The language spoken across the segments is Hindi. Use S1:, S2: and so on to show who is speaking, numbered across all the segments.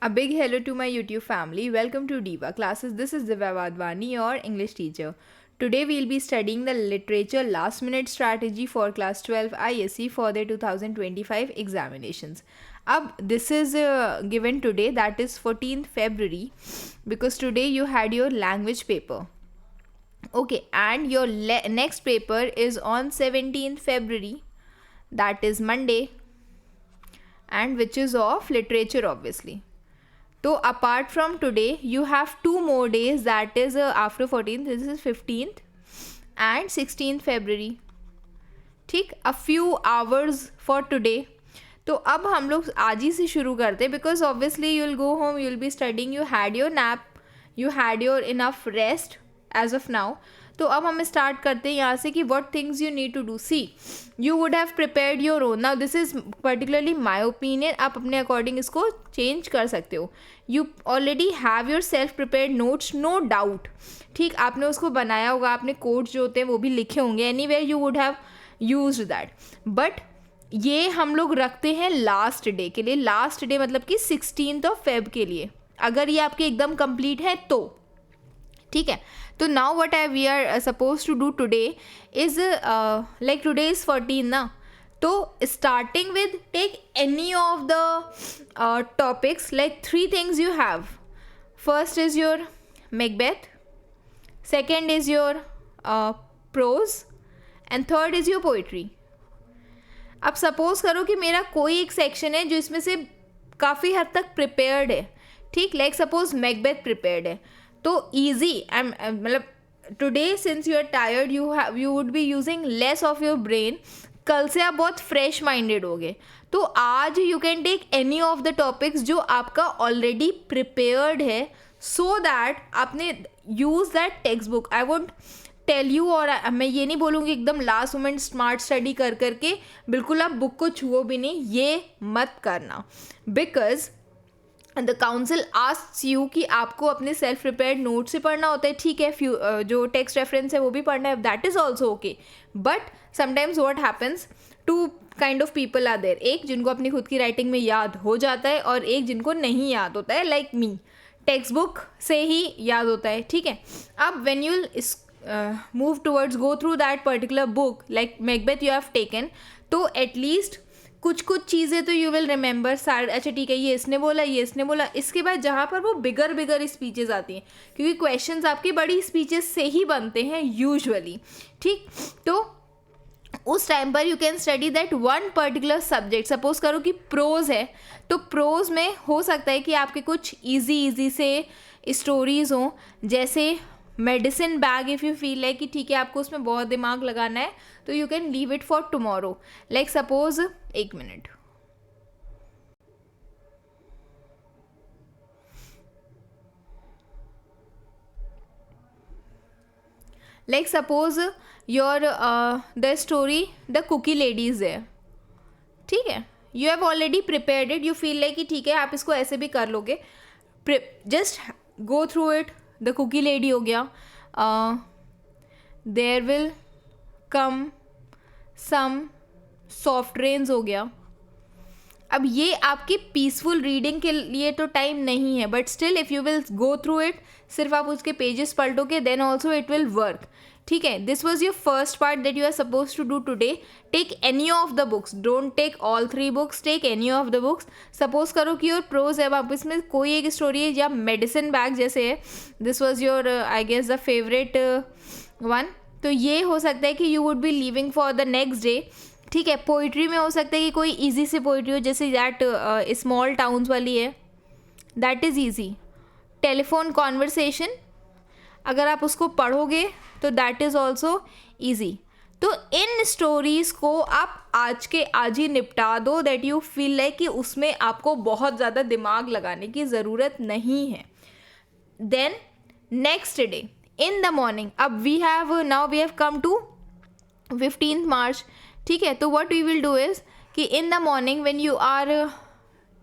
S1: A big hello to my YouTube family. Welcome to Diva Classes. This is Divya Wadhwani, your English teacher. Today we'll be studying the literature last minute strategy for class 12 ISC for their 2025 examinations. Ab this is given today, that is 14th February, because today you had your language paper. Okay, and your next paper is on 17th February, that is Monday, and which is of literature obviously. So apart from today, you have 2 more days, that is after 14th, this is 15th and 16th February. ठीक, a few hours for today. तो अब हम लोग आज ही से शुरू करते हैं, because obviously you will go home, you will be studying, you had your nap, you had your enough rest as of now. तो अब हम स्टार्ट करते हैं यहाँ से कि what things you need to do. See, you would have prepared your own. Now this is particularly my opinion, आप अपने अकॉर्डिंग इसको चेंज कर सकते हो. You already have your self prepared notes, no doubt. ठीक, आपने उसको बनाया होगा, आपने कोड्स जो होते हैं वो भी लिखे होंगे, anywhere you would have use that. But ये हम लोग रखते हैं लास्ट डे के लिए. लास्ट डे मतलब कि 16th Feb के लिए, अगर ये आपके एकदम कंप्लीट है तो. ठीक है, तो now what we are suppose to do today is like today is 14 ना, तो starting with take any of the topics, like 3 things you have. First is your Macbeth, second is your prose, and third is your poetry. अब सपोज करो कि मेरा कोई एक सेक्शन है जो इसमें से काफ़ी हद तक प्रिपेयर्ड है. ठीक, लाइक सपोज मैकबेथ प्रिपेयर्ड है, तो ईजी. मतलब today since you are tired, you would be using less of your brain. कल से आप बहुत फ्रेश माइंडेड होगे, तो आज you can take any of the topics जो आपका ऑलरेडी प्रिपेयर्ड है, सो दैट आपने use that textbook. I won't tell you, और मैं ये नहीं बोलूँगी एकदम लास्ट मोमेंट स्मार्ट स्टडी कर करके बिल्कुल आप बुक को छुओ भी नहीं, ये मत करना. Because the council asks you कि आपको अपने सेल्फ प्रिपेयर्ड नोट से पढ़ना होता है. ठीक है, जो टेक्स्ट रेफरेंस है वो भी पढ़ना है, that is also okay. But sometimes what happens, 2 kind of people are there. एक जिनको अपनी खुद की राइटिंग में याद हो जाता है, और एक जिनको नहीं याद होता है, लाइक मी, टेक्स्ट बुक से ही याद होता है. ठीक है, अब when you move towards go through that particular book like Macbeth you have taken, तो एटलीस्ट कुछ चीज़ें तो यू विल रिमेंबर. सारे अच्छा ठीक है, ये इसने बोला, ये इसने बोला. इसके बाद जहाँ पर वो बिगर स्पीचेस आती हैं, क्योंकि क्वेश्चंस आपकी बड़ी स्पीचेस से ही बनते हैं यूजुअली. ठीक, तो उस टाइम पर you can study that one particular subject. Suppose करो कि प्रोज है, तो प्रोज में हो सकता है कि आपके कुछ ईजी से स्टोरीज हों, जैसे medicine bag. If you feel like कि ठीक है आपको उसमें बहुत दिमाग लगाना है, तो you can leave it for tomorrow. Like suppose, एक मिनट, like suppose your the story the cookie ladies है. ठीक है, you have already prepared it, you feel like कि ठीक है आप इसको ऐसे भी कर लोगे. Just go through it. The cookie lady हो गया, there will come some soft rains हो गया. अब ये आपकी पीसफुल रीडिंग के लिए तो टाइम नहीं है, but still if you will go through it, सिर्फ आप उसके पेजेस पलटोगे, then also it will work. ठीक है, this was your first part that you are suppose to do today. Take any of the books, don't take all 3 books, take any of the books. Suppose करो कि योर प्रोज है, आप इसमें कोई एक स्टोरी है, या मेडिसिन बैग जैसे है, this was your I guess the favourite one, तो ये हो सकता है कि you would be leaving for the next day. ठीक है, पोइट्री में हो सकता है कि कोई ईजी से पोइट्री हो, जैसे दैट स्मॉल टाउन्स वाली है, that is easy. Telephone conversation, अगर आप उसको पढ़ोगे तो दैट इज़ ऑल्सो ईजी. तो इन स्टोरीज़ को आप आज के आज ही निपटा दो, दैट यू फील लाइक कि उसमें आपको बहुत ज़्यादा दिमाग लगाने की ज़रूरत नहीं है. Then next day in the morning, अब we have come to 15th March. ठीक है, तो what we will do is कि in the morning when you are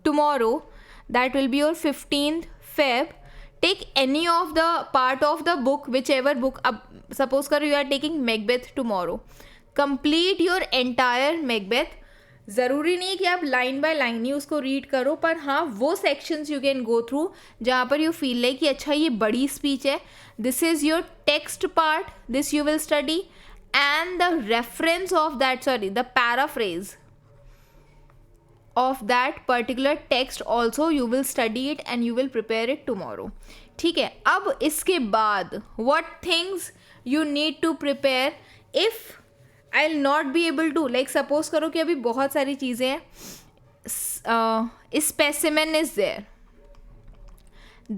S1: tomorrow, that will be your 15th Feb, take any of the part of the book, whichever book. अब सपोज करो you are taking Macbeth tomorrow, complete your entire Macbeth. ज़रूरी नहीं है कि आप लाइन बाय लाइन ही उसको रीड करो, पर हाँ वो sections you can go through जहाँ पर यू फील लाइक कि अच्छा ये बड़ी स्पीच है, this is your text part, this you will study, and the reference of that, sorry the paraphrase of that particular text also you will study it and you will prepare it tomorrow. ठीक है, अब इसके बाद what things you need to prepare if I'll not be able to, like suppose करो कि अभी बहुत सारी चीज़ें हैं, specimen is there,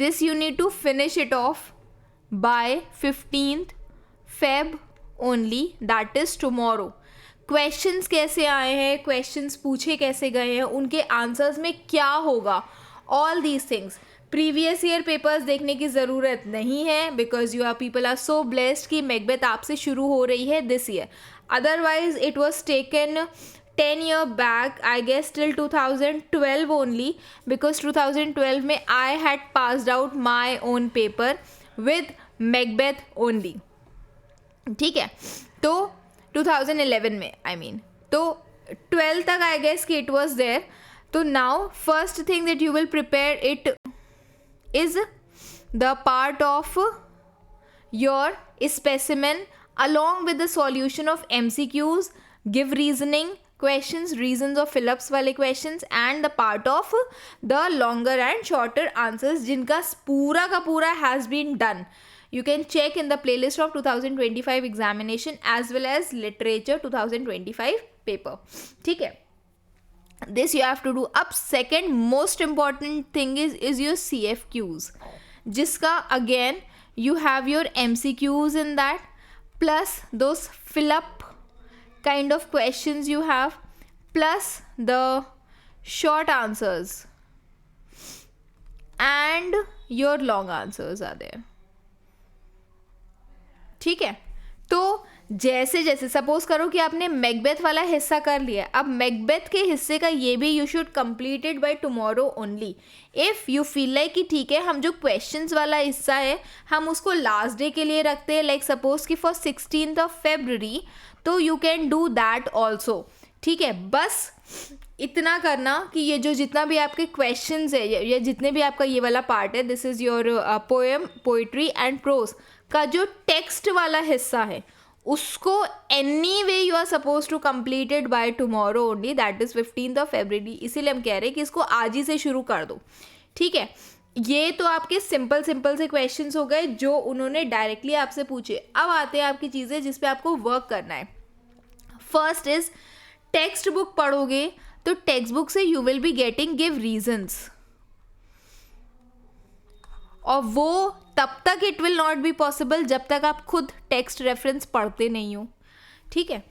S1: this you need to finish it off by 15th Feb only, that is tomorrow. Questions कैसे आए हैं, क्वेश्चंस पूछे कैसे गए हैं, उनके आंसर्स में क्या होगा, all these things. Previous year papers देखने की ज़रूरत नहीं है because you are people are so blessed कि मैकबेथ आपसे शुरू हो रही है this year. Otherwise it was taken 10 year back, I guess till 2012 only, because 2012 में I had passed out my own paper with Macbeth only. ठीक है, तो 2011 में I mean, तो 12 तक I guess कि it was there. तो now first thing that you will prepare it is the part of your specimen along with the solution of MCQs, give reasoning questions, reasons of fill-ups वाले questions, and the part of the longer and shorter answers जिनका पूरा का पूरा has been done. You can check in the playlist of 2025 examination as well as literature 2025 paper. ठीक है, this you have to do. अब second most important thing is your CFQs, जिसका again you have your MCQs in that plus those fill up kind of questions you have plus the short answers and your long answers are there. ठीक है, तो जैसे जैसे सपोज करो कि आपने मैकबेथ वाला हिस्सा कर लिया, अब मैकबेथ के हिस्से का ये भी you should complete it by tomorrow only. If you feel like कि ठीक है हम जो क्वेश्चंस वाला हिस्सा है हम उसको लास्ट डे के लिए रखते हैं, लाइक सपोज कि फॉर 16th February, तो you can do that also. ठीक है, बस इतना करना कि ये जो जितना भी आपके क्वेश्चंस है या जितने भी आपका ये वाला पार्ट है, this is your poem, poetry and prose का जो टेक्स्ट वाला हिस्सा है उसको anyway you are suppose to complete it by tomorrow only, that is 15th February. इसीलिए हम कह रहे हैं कि इसको आज ही से शुरू कर दो. ठीक है, ये तो आपके सिंपल से क्वेश्चंस हो गए जो उन्होंने डायरेक्टली आपसे पूछे. अब आते हैं आपकी चीज़ें जिस पे आपको वर्क करना है. फर्स्ट इज टेक्स्ट बुक पढ़ोगे तो टेक्स्ट बुक से you will be getting give reasons, और वो तब तक it will not be possible जब तक आप खुद टेक्स्ट रेफरेंस पढ़ते नहीं हो. ठीक है,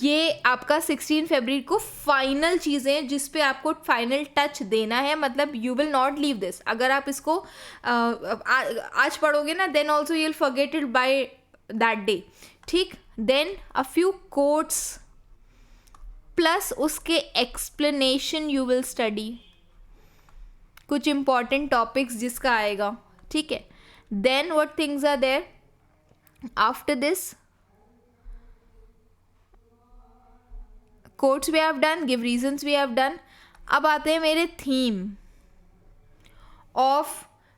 S1: ये आपका 16 फरवरी को फाइनल चीज़ें जिस पे आपको फाइनल टच देना है, मतलब you will not leave this. अगर आप इसको आज पढ़ोगे ना then also you will forget it by that day. ठीक, then a few quotes plus उसके एक्सप्लेनेशन यू विल स्टडी, कुछ इंपॉर्टेंट टॉपिक्स जिसका आएगा. ठीक है, then what things are there after this? Quotes we have done, give reasons we have done. अब आते हैं मेरे theme of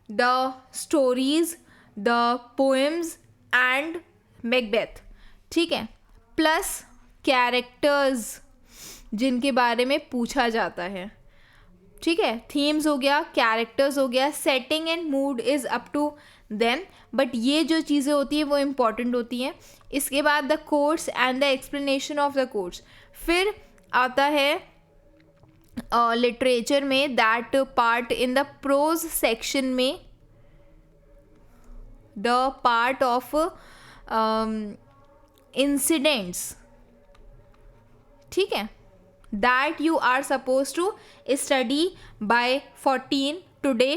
S1: the stories, the poems and Macbeth. ठीक है, plus characters जिनके बारे में पूछा जाता है. ठीक है, थीम्स हो गया, कैरेक्टर्स हो गया, setting and mood is up to them, but ये जो चीज़ें होती हैं वो इम्पॉर्टेंट होती हैं. इसके बाद the quotes and the explanation of the quotes. फिर आता है लिटरेचर में that part in the pros section में, द पार्ट ऑफ इंसिडेंट्स. ठीक है, that you are supposed to study by 14 today,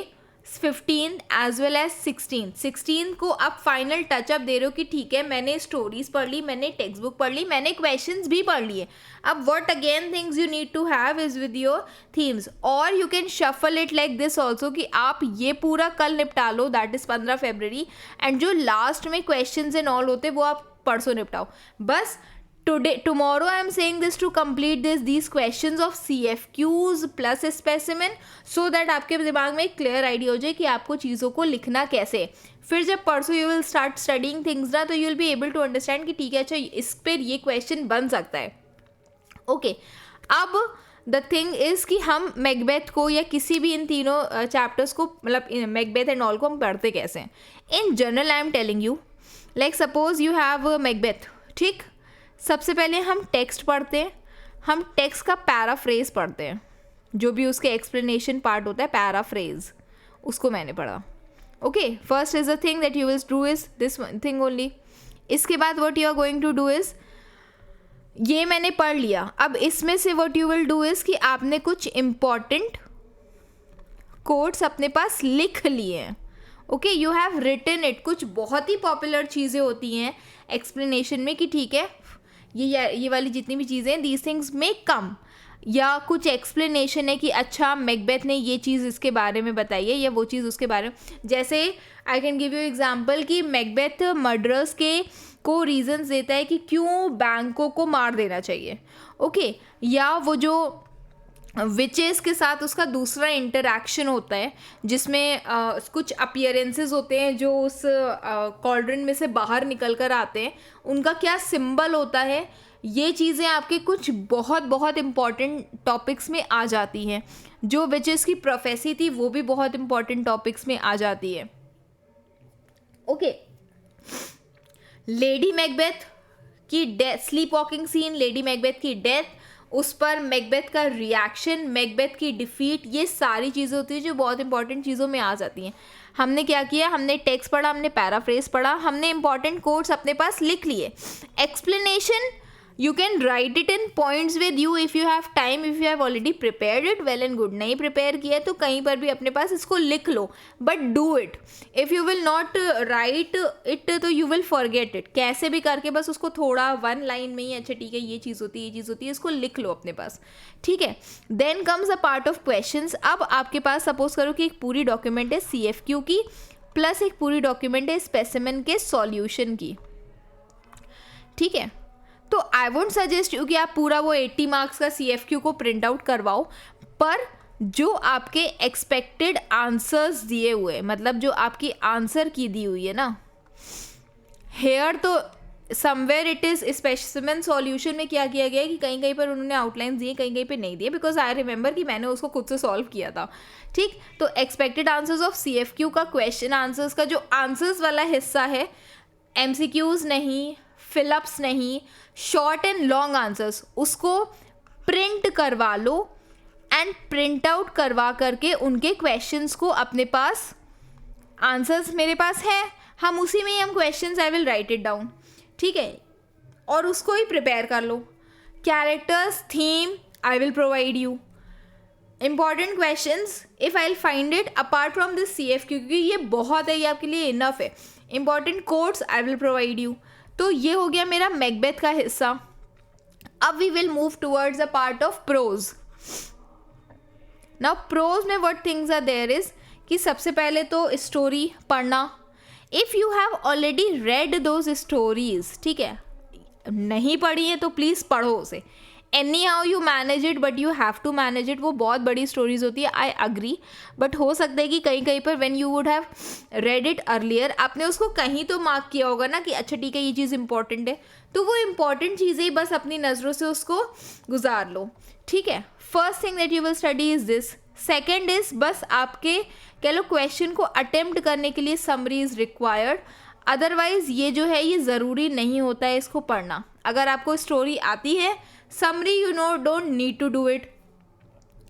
S1: 15 as well as 16 को आप फाइनल टचअप दे रहे हो कि ठीक है मैंने स्टोरीज पढ़ ली, मैंने टेक्स्ट बुक पढ़ ली, मैंने क्वेश्चंस भी पढ़ लिए. अब what again things you need to have is with your themes, और you can shuffle it like this also कि आप ये पूरा कल निपटा लो, दैट इज़ 15 फरवरी, एंड जो लास्ट में क्वेश्चंस एंड ऑल होते वो आप परसों निपटाओ. बस tomorrow I am saying this to complete these questions of CFQs plus specimen, so that आपके दिमाग में एक क्लियर आइडिया हो जाए कि आपको चीज़ों को लिखना कैसे. फिर जब परसों you will start studying things ना, तो you will be able to understand कि ठीक है, अच्छा इस पर ये क्वेश्चन बन सकता है. ओके, अब द थिंग इज़ कि हम मैकबेथ को या किसी भी इन तीनों चैप्टर्स को, मतलब मैकबेथ एंड ऑल को हम पढ़ते कैसे हैं. In general I am telling you, like suppose you have Macbeth. ठीक, सबसे पहले हम टेक्स्ट पढ़ते हैं. हम टेक्स्ट का पैराफ्रेज पढ़ते हैं, जो भी उसके एक्सप्लेनेशन पार्ट होता है, पैराफ्रेज, उसको मैंने पढ़ा. Okay, first is the thing that you will do is this thing only. इसके बाद what you are going to do is, ये मैंने पढ़ लिया. अब इसमें से what you will do is कि आपने कुछ इम्पॉर्टेंट कोट्स अपने पास लिख लिए हैं. Okay, you have written it. कुछ बहुत ही पॉपुलर चीज़ें होती हैं एक्सप्लेनेशन में कि ठीक है, ये वाली जितनी भी चीज़ें, दीज थिंग्स में कम, या कुछ एक्सप्लेनेशन है कि अच्छा मैकबेथ ने ये चीज़ इसके बारे में बताई है या वो चीज़ उसके बारे में. जैसे I can give you example कि मैकबेथ मर्डरर्स के को रीजंस देता है कि क्यों बैंकों को मार देना चाहिए. ओके, या वो जो विचेस के साथ उसका दूसरा इंटरैक्शन होता है, जिसमें कुछ अपीयरेंसेस होते हैं जो उस कॉल्ड्रन में से बाहर निकल कर आते हैं, उनका क्या सिंबल होता है. ये चीज़ें आपके कुछ बहुत बहुत इम्पॉर्टेंट टॉपिक्स में आ जाती हैं. जो विचेस की प्रोफेसी थी वो भी बहुत इम्पॉर्टेंट टॉपिक्स में आ जाती है. ओके, लेडी मैकबेथ की death, sleep walking scene, lady Macbeth की डेथ, उस पर मैकबेथ का रिएक्शन, मैकबेथ की डिफीट, ये सारी चीज़ें होती हैं जो बहुत इंपॉर्टेंट चीज़ों में आ जाती हैं. हमने क्या किया, हमने टेक्स्ट पढ़ा, हमने पैराफ्रेज पढ़ा, हमने इंपॉर्टेंट कोट्स अपने पास लिख लिए. Explanation you can write it in points with you if you have time, if you have already prepared it, well and good. नहीं prepare किया तो कहीं पर भी अपने पास इसको लिख लो, but do it. if you will not write it तो you will forget it. कैसे भी करके बस उसको थोड़ा वन लाइन में ही, अच्छा ठीक है ये चीज़ होती है, ये चीज़ होती है, इसको लिख लो अपने पास. ठीक है, then comes a part of questions. अब आपके पास सपोज करो कि एक पूरी डॉक्यूमेंट है CFQ की, प्लस एक पूरी डॉक्यूमेंट है स्पेसिमेन के सॉल्यूशन की. ठीक है, तो आई वोंट सजेस्ट यू कि आप पूरा वो 80 मार्क्स का CFQ को प्रिंट आउट करवाओ, पर जो आपके एक्सपेक्टेड आंसर्स दिए हुए, मतलब जो आपकी आंसर की दी हुई है ना, हेयर तो somewhere it is specimen solution में क्या किया गया है कि कहीं कहीं पर उन्होंने आउटलाइंस दिए, कहीं कहीं पे नहीं दिए, बिकॉज आई रिमेंबर कि मैंने उसको खुद से सॉल्व किया था. ठीक, तो एक्सपेक्टेड आंसर्स ऑफ CFQ का क्वेश्चन आंसर्स का जो आंसर्स वाला हिस्सा है, MCQs नहीं, फिलअप्स नहीं, शॉर्ट एंड लॉन्ग आंसर्स, उसको प्रिंट करवा लो एंड प्रिंट आउट करवा करके उनके क्वेश्चंस को अपने पास, आंसर्स मेरे पास है, हम उसी में ही हम questions, I will write it down. ठीक है, और उसको ही प्रिपेयर कर लो. Characters, theme I will provide you. Important questions if I will find it apart from this CFQ, क्योंकि ये बहुत है, ये आपके लिए इनफ है. Important quotes I will provide you. तो ये हो गया मेरा मैकबेथ का हिस्सा. अब we will move towards a part of prose. Now prose में what things are there is कि सबसे पहले तो स्टोरी पढ़ना. If you have already read those stories, ठीक है, नहीं पढ़ी है तो प्लीज़ पढ़ो उसे. Anyhow you manage it, but you have to manage it. वो बहुत बड़ी स्टोरीज होती है, आई अग्री, बट हो सकता है कि कहीं कहीं पर when you would have read it earlier, आपने उसको कहीं तो मार्क किया होगा ना कि अच्छा ठीक है ये चीज़ इंपॉर्टेंट है, तो वो इंपॉर्टेंट चीज़ें ही बस अपनी नज़रों से उसको गुजार लो. ठीक है, first thing that you will study is this. Second is बस आपके कह लो क्वेश्चन को अटेम्प्ट करने के लिए समरी इज़ रिक्वायर्ड. अदरवाइज़ ये जो है ये ज़रूरी नहीं होता है इसको पढ़ना. अगर आपको स्टोरी आती है, summary you know don't need to do it.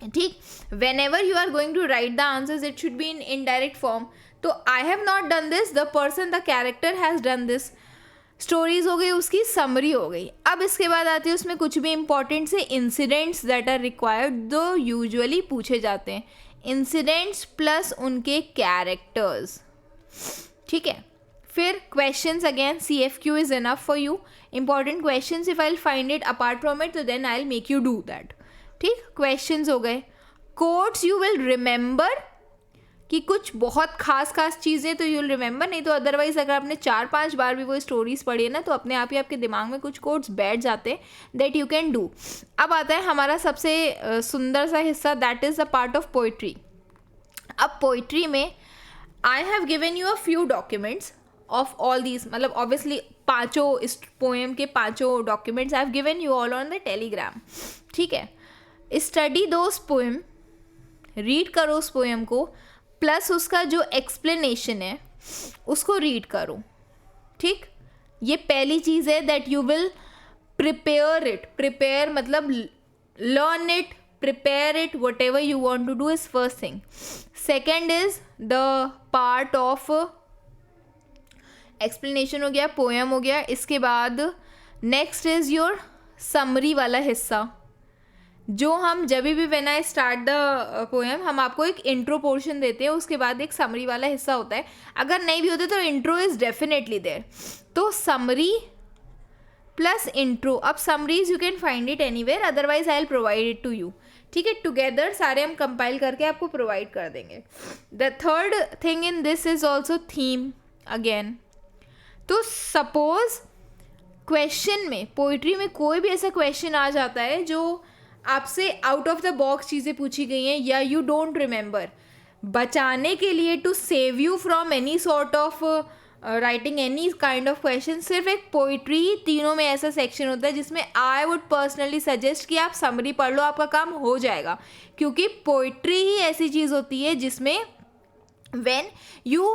S1: ठीक, whenever you are going to write the answers it should be in indirect form. तो I have not done this, the person the character has done this. Stories हो गई, उसकी समरी हो गई. अब इसके बाद आती है उसमें कुछ भी इंपॉर्टेंट से इंसिडेंट्स दैट आर रिक्वायर्ड, जो यूजुअली पूछे जाते हैं. इंसिडेंट्स प्लस उनके कैरेक्टर्स. ठीक है, फिर questions again CFQ is enough for you. Important questions if I will find it apart from it, तो then I will make you do that. ठीक, क्वेश्चंस हो गए. कोड्स यू विल रिमेंबर कि कुछ बहुत खास खास चीज़ें तो यूल रिमेंबर, नहीं तो अदरवाइज़ अगर आपने 4-5 बार भी वो स्टोरीज़ पढ़ी है ना तो अपने आप ही आपके दिमाग में कुछ कोट्स बैठ जाते हैं दैट यू कैन डू. अब आता है हमारा सबसे सुंदर सा हिस्सा, that is the part of poetry. अब पोइट्री में I have given you a few documents of all these, मतलब ऑब्वियसली पाँचों इस पोएम के पाँचों documents I have given you all on the Telegram. ठीक है, स्टडी दोस पोएम, रीड करो उस पोएम को, प्लस उसका जो एक्सप्लेनेशन है उसको रीड करो. ठीक, ये पहली चीज़ है that you will prepare it. Prepare मतलब learn it, prepare it, whatever you want to do is first thing. Second is the part of explanation हो गया, poem हो गया. इसके बाद next is your summary वाला हिस्सा, जो हम जब भी when I start the poem हम आपको एक intro portion देते हैं, उसके बाद एक summary वाला हिस्सा होता है. अगर नहीं भी होते तो intro is definitely there. तो summary प्लस इंट्रो. अब summaries you can find it anywhere, otherwise I will provide it to you. ठीक है, टुगेदर सारे हम कंपाइल करके आपको प्रोवाइड कर देंगे. The third thing in this is also theme again. तो सपोज क्वेश्चन में, पोइट्री में कोई भी ऐसा क्वेश्चन आ जाता है जो आपसे आउट ऑफ द बॉक्स चीज़ें पूछी गई हैं या यू डोंट रिमेंबर, बचाने के लिए to save you from any sort of writing any kind of question, सिर्फ एक पोइट्री तीनों में ऐसा सेक्शन होता है जिसमें आई वुड पर्सनली सजेस्ट कि आप समरी पढ़ लो, आपका काम हो जाएगा. क्योंकि पोइट्री ही ऐसी चीज़ होती है जिसमें व्हेन यू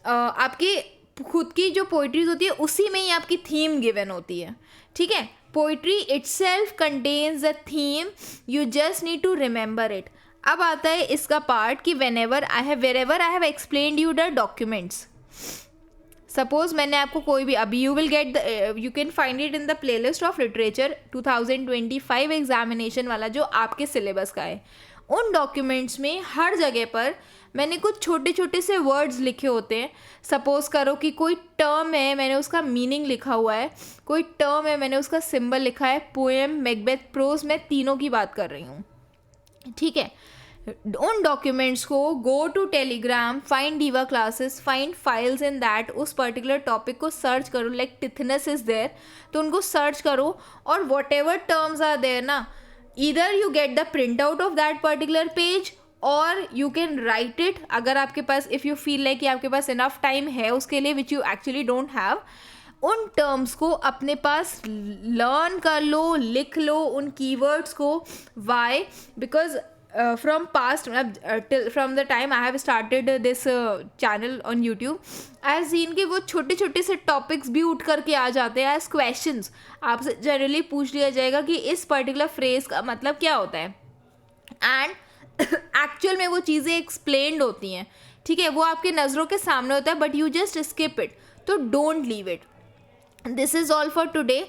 S1: आपकी खुद की जो पोइट्रीज होती है उसी में ही आपकी थीम गिवन होती है. ठीक है, poetry itself contains the theme, you just need to remember it. अब आता है इसका पार्ट कि wherever I have explained you the documents. Suppose मैंने आपको कोई भी, अभी you will get you can find it in the playlist of literature 2025 examination वाला जो आपके सिलेबस का है. उन डॉक्यूमेंट्स में हर जगह पर मैंने कुछ छोटे छोटे से वर्ड्स लिखे होते हैं. सपोज करो कि कोई टर्म है, मैंने उसका मीनिंग लिखा हुआ है, कोई टर्म है, मैंने उसका सिंबल लिखा है. पोएम, मैकबेथ, प्रोज, मैं तीनों की बात कर रही हूँ. ठीक है, उन डॉक्यूमेंट्स को go to Telegram, find Diva classes, find files in that, उस पर्टिकुलर टॉपिक को सर्च करो. लाइक टिथनेस इज देयर, तो उनको सर्च करो और whatever terms are there ना, either you get the print out of that particular page और यू कैन राइट इट, अगर आपके पास, इफ़ यू फील लाइक कि आपके पास इनफ टाइम है उसके लिए, which you actually don't have. उन टर्म्स को अपने पास लर्न कर लो, लिख लो उन कीवर्ड्स को. Why? Because from past from the time I have started this channel on YouTube, I have seen कि वो छोटे छोटे से टॉपिक्स भी उठ करके आ जाते हैं एज क्वेश्चंस. आपसे जनरली पूछ लिया जाएगा कि इस पर्टिकुलर फ्रेज का मतलब क्या होता है, एंड एक्चुअल में वो चीज़ें एक्सप्लेन्ड होती हैं. ठीक है, वो आपके नज़रों के सामने होता है but you just skip it. तो don't leave it. This is all for today.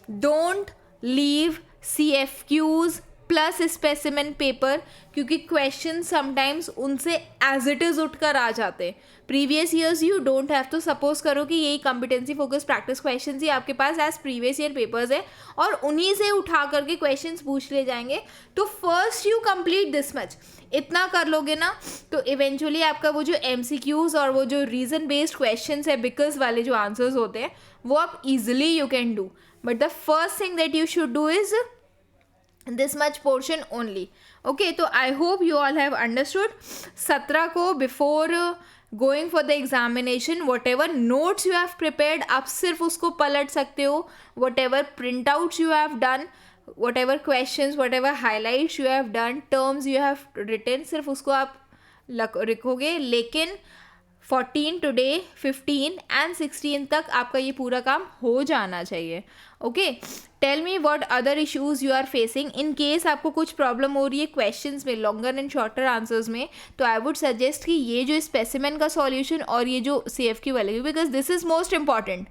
S1: Don't leave CFQs plus specimen paper, क्योंकि क्वेश्चन समटाइम्स उनसे एज इट इज़ उठ कर आ जाते हैं. Previous years you don't have to, suppose करो कि यही कॉम्पिटेंसी फोकस प्रैक्टिस क्वेश्चन ही आपके पास एज प्रीवियस ईयर पेपर्स है और उन्हीं से उठा करके क्वेश्चंस पूछ ले जाएंगे. तो first you complete this much, इतना कर लोगे ना तो इवेंचुअली आपका वो जो MCQs और वो जो रीज़न बेस्ड क्वेश्चन है, बिकॉज वाले जो आंसर्स होते हैं, वो आप easily you can do. But the first thing that you should do is this much portion only. Okay, तो I hope you all have understood. 17 को before going for the examination, whatever notes you have prepared, आप सिर्फ उसको पलट सकते हो. whatever printouts you have done, whatever questions, whatever highlights you have done, terms you have written, सिर्फ उसको आप लिखोगे. लेकिन 14 टुडे, 15 एंड 16 तक आपका ये पूरा काम हो जाना चाहिए. Okay, tell me what other issues you are facing. In case आपको कुछ प्रॉब्लम हो रही है क्वेश्चंस में, लॉन्गर एंड शॉर्टर आंसर्स में, तो आई वुड सजेस्ट कि ये जो स्पेसिमेन का सॉल्यूशन और ये जो CFQ वाले, because this is most important.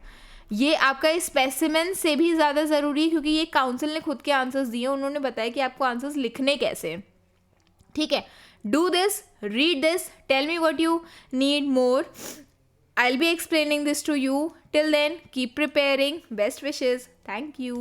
S1: ये आपका स्पेसिमेन से भी ज़्यादा ज़रूरी है क्योंकि ये काउंसिल ने खुद के आंसर्स दिए, उन्होंने बताया कि आपको आंसर्स लिखने कैसे. ठीक है, do this, read this, tell me what you need more. I'll be explaining this to you. Till then, keep preparing. Best wishes. Thank you.